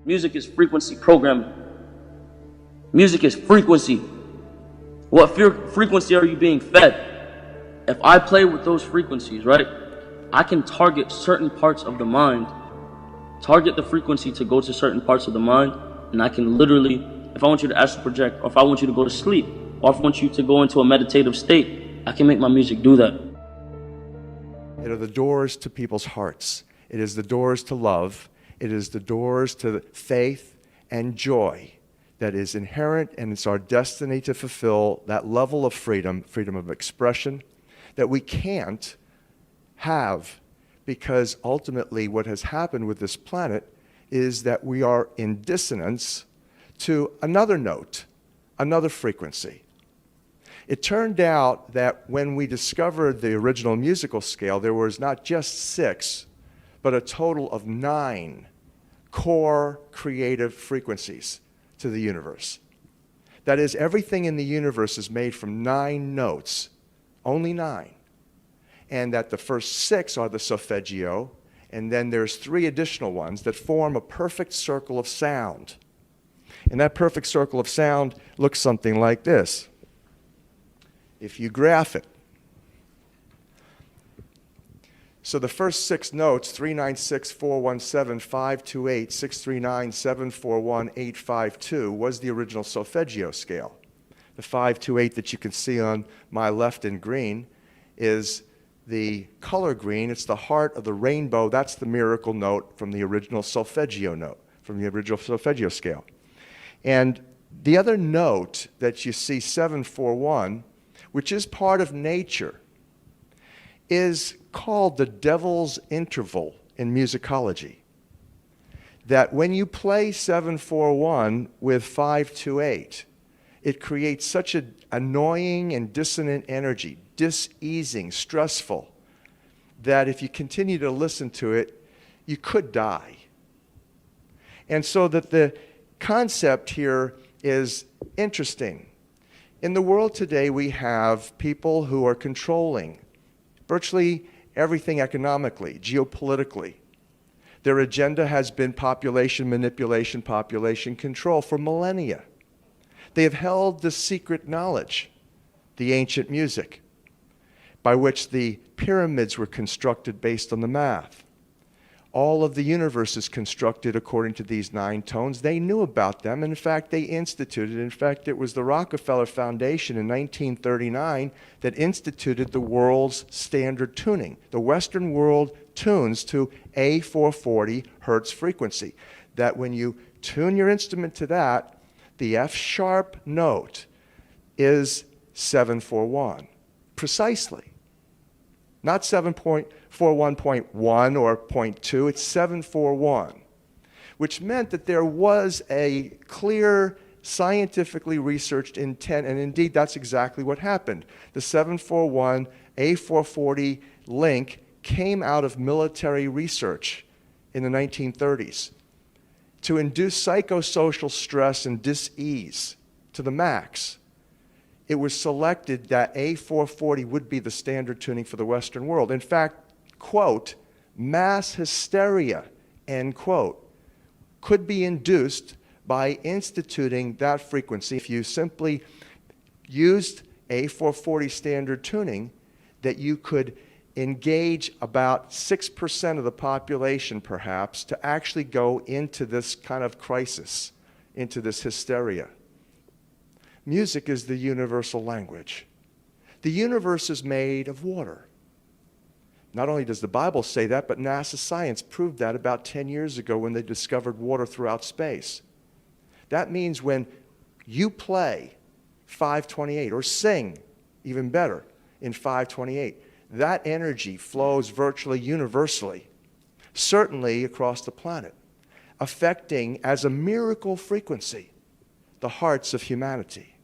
Music is frequency programming. Music is frequency. What frequency are you being fed? If I play with those frequencies, right, I can target certain parts of the mind, target the frequency to go to certain parts of the mind, and I can literally, if I want you to astral project, or if I want you to go to sleep, or if I want you to go into a meditative state, I can make my music do that. It are the doors to people's hearts. It is the doors to love. It is the doors to faith and joy that is inherent, and it's our destiny to fulfill that level of freedom, freedom of expression, that we can't have, because ultimately what has happened with this planet is that we are in dissonance to another note, another frequency. It turned out that when we discovered the original musical scale, there was not just 6, but a total of 9 core creative frequencies to the universe. That is, everything in the universe is made from 9 notes, only 9. And that the first 6 are the solfeggio, and then there's 3 additional ones that form a perfect circle of sound. And that perfect circle of sound looks something like this. If you graph it. So the first 6 notes, 396, 417, 528, 639, 741, 852, was the original solfeggio scale. The 528 that you can see on my left in green is the color green. It's the heart of the rainbow. That's the miracle note from the original solfeggio note, from the original solfeggio scale. And the other note that you see, 741, which is part of nature, is called the devil's interval in musicology. That when you play 741 with 528, it creates such an annoying and dissonant energy, diseasing, stressful, that if you continue to listen to it, you could die. And so that the concept here is interesting. In the world today, we have people who are controlling virtually everything economically, geopolitically. Their agenda has been population manipulation, population control for millennia. They have held the secret knowledge, the ancient music, by which the pyramids were constructed based on the math. All of the universe is constructed according to these 9 tones. They knew about them. In fact, they instituted. In fact, it was the Rockefeller Foundation in 1939 that instituted the world's standard tuning. The Western world tunes to a 440 hertz frequency. That when you tune your instrument to that, the F-sharp note is 741, precisely. Not 7.41.1 or 0.2, it's 741, which meant that there was a clear, scientifically researched intent, and indeed that's exactly what happened. The 741 A440 link came out of military research in the 1930s to induce psychosocial stress and dis-ease to the max. It was selected that A440 would be the standard tuning for the Western world. In fact, quote, mass hysteria, end quote, could be induced by instituting that frequency. If you simply used A440 standard tuning, that you could engage about 6% of the population, perhaps, to actually go into this kind of crisis, into this hysteria. Music is the universal language. The universe is made of water. Not only does the Bible say that, but NASA science proved that about 10 years ago when they discovered water throughout space. That means when you play 528, or sing, even better, in 528, that energy flows virtually universally, certainly across the planet, affecting as a miracle frequency the hearts of humanity.